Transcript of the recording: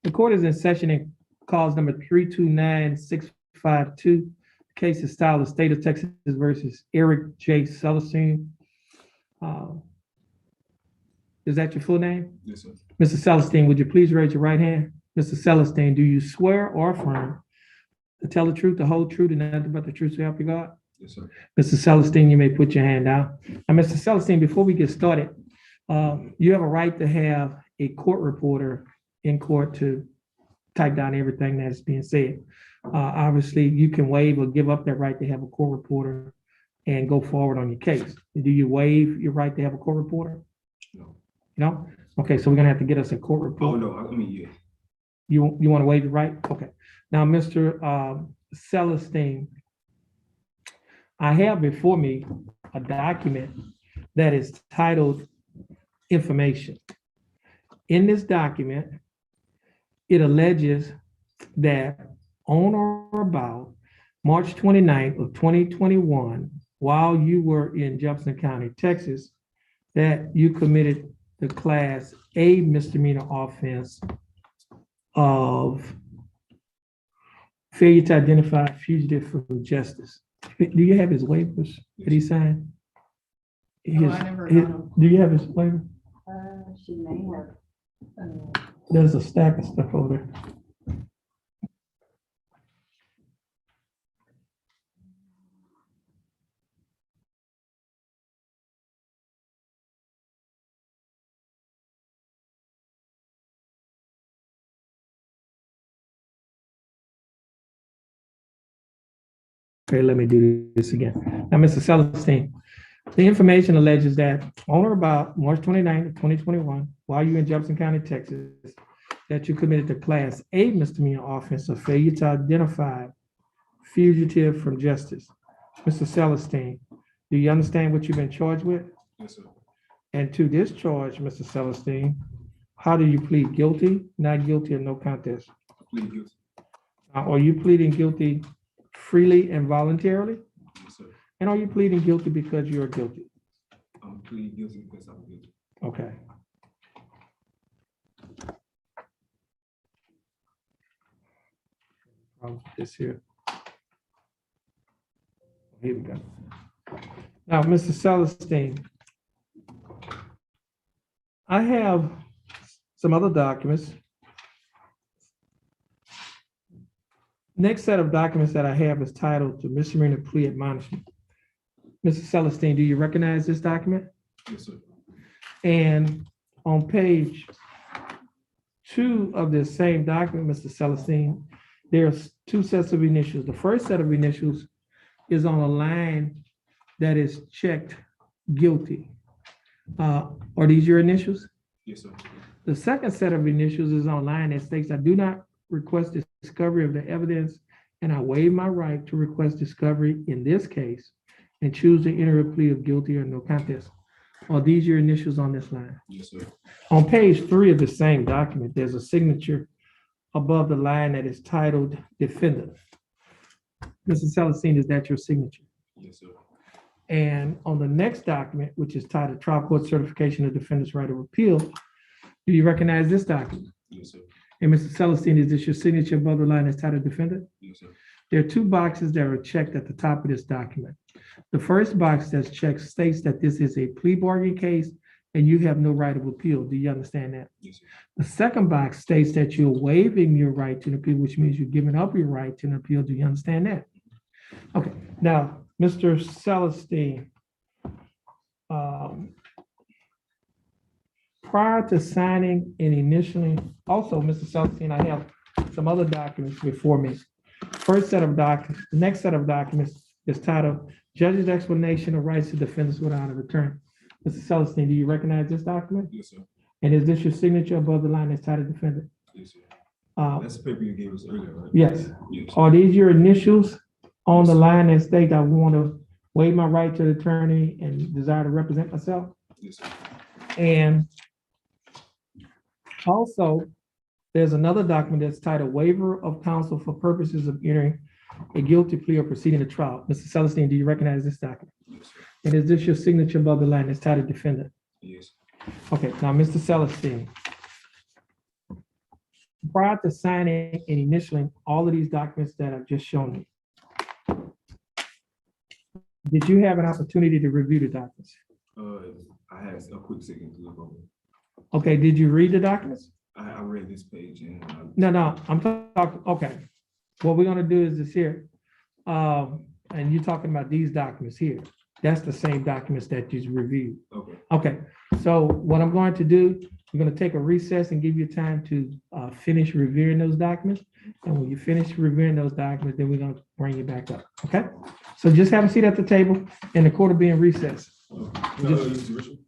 The court is in session in cause number 329652. The case is styled the State of Texas versus Eric J. Celestine. Is that your full name? Yes, sir. Mr. Celestine, would you please raise your right hand? Mr. Celestine, do you swear or affirm to tell the truth, the whole truth, and nothing but the truth to help you God? Yes, sir. Mr. Celestine, you may put your hand down. Now, Mr. Celestine, before we get started, you have a right to have a court reporter in court to type down everything that's being said. Obviously, you can waive or give up that right to have a court reporter and go forward on your case. Do you waive your right to have a court reporter? No. No? Okay, so we're gonna have to get us a court Oh, report. no, I mean, yeah. You want to waive your right? Okay. Now, Mr. Celestine, I have before me a document that is titled Information. In this document, it alleges that on or about March 29th of 2021, while you were in Jefferson County, Texas, that you committed the Class A misdemeanor offense of failure to identify a fugitive from justice. Do you have his waivers that he signed? I never got them. Do you have his waiver? She may have. There's a stack of stuff over there. Okay, let me do this again. Now, Mr. Celestine, the information alleges that on or about March 29th of 2021, while you were in Jefferson County, Texas, that you committed the Class A misdemeanor offense of failure to identify fugitive from justice. Mr. Celestine, do you understand what you've been charged with? Yes, sir. And to this charge, Mr. Celestine, how do you plead guilty, not guilty, or no contest? I plead guilty. Are you pleading guilty freely and voluntarily? Yes, sir. And are you pleading guilty because you're guilty? I'm pleading guilty because I'm guilty. Okay. This here. Here we go. Now, Mr. Celestine, I have some other documents. Next set of documents that I have is titled the misdemeanor plea admonishment. Mr. Celestine, do you recognize this document? Yes, sir. And on page 2 of this same document, Mr. Celestine, there's 2 sets of initials. The first set of initials is on a line that is checked guilty. Are these your initials? Yes, sir. The second set of initials is on a line that states, I do not request discovery of the evidence, and I waive my right to request discovery in this case and choose to enter a plea of guilty or no contest. Are these your initials on this line? Yes, sir. On page 3 of the same document, there's a signature above the line that is titled defendant. Mr. Celestine, is that your signature? Yes, sir. And on the next document, which is titled trial court certification of defendant's right of appeal, do you recognize this document? Yes, sir. And Mr. Celestine, is this your signature above the line that's titled defendant? Yes, sir. There are 2 boxes that are checked at the top of this document. The first box that's checked states that this is a plea bargain case and you have no right of appeal. Do you understand that? Yes, sir. The second box states that you're waiving your right to an appeal, which means you're giving up your right to an appeal. Do you understand that? Okay, now, Mr. Celestine, prior to signing and initially, also, Mr. Celestine, I have some other documents before me. First set of documents, the next set of documents is titled Judge's Explanation of Rights to Defendants Without an Attorney. Mr. Celestine, do you recognize this document? Yes, sir. And is this your signature above the line that's titled defendant? Yes, sir. Uh, That's the paper you gave us earlier, right? yes. Yes. Are these your initials on the Yes. line that state I want to waive my right to the attorney and desire to represent myself? Yes, sir. And also, there's another document that's titled Waiver of Counsel for Purposes of Entering a Guilty Plea or Proceeding to Trial. Mr. Celestine, do you recognize this document? Yes, sir. And is this your signature above the line that's titled defendant? Yes. Okay, now, Mr. Celestine, prior to signing and initialing all of these documents that I've just shown you, did you have an opportunity to review the documents? I had a quick second to look over. Okay, did you read the documents? I read this page and. No, I'm talking, okay. What we're gonna do is this here. And you're talking about these documents here. That's the same documents that you reviewed. Okay. Okay, so what I'm going to do, I'm gonna take a recess and give you time to finish reviewing those documents. And when you finish reviewing those documents, then we're gonna bring you back up, okay? So just have a seat at the table and the court will be in recess. No, use the original.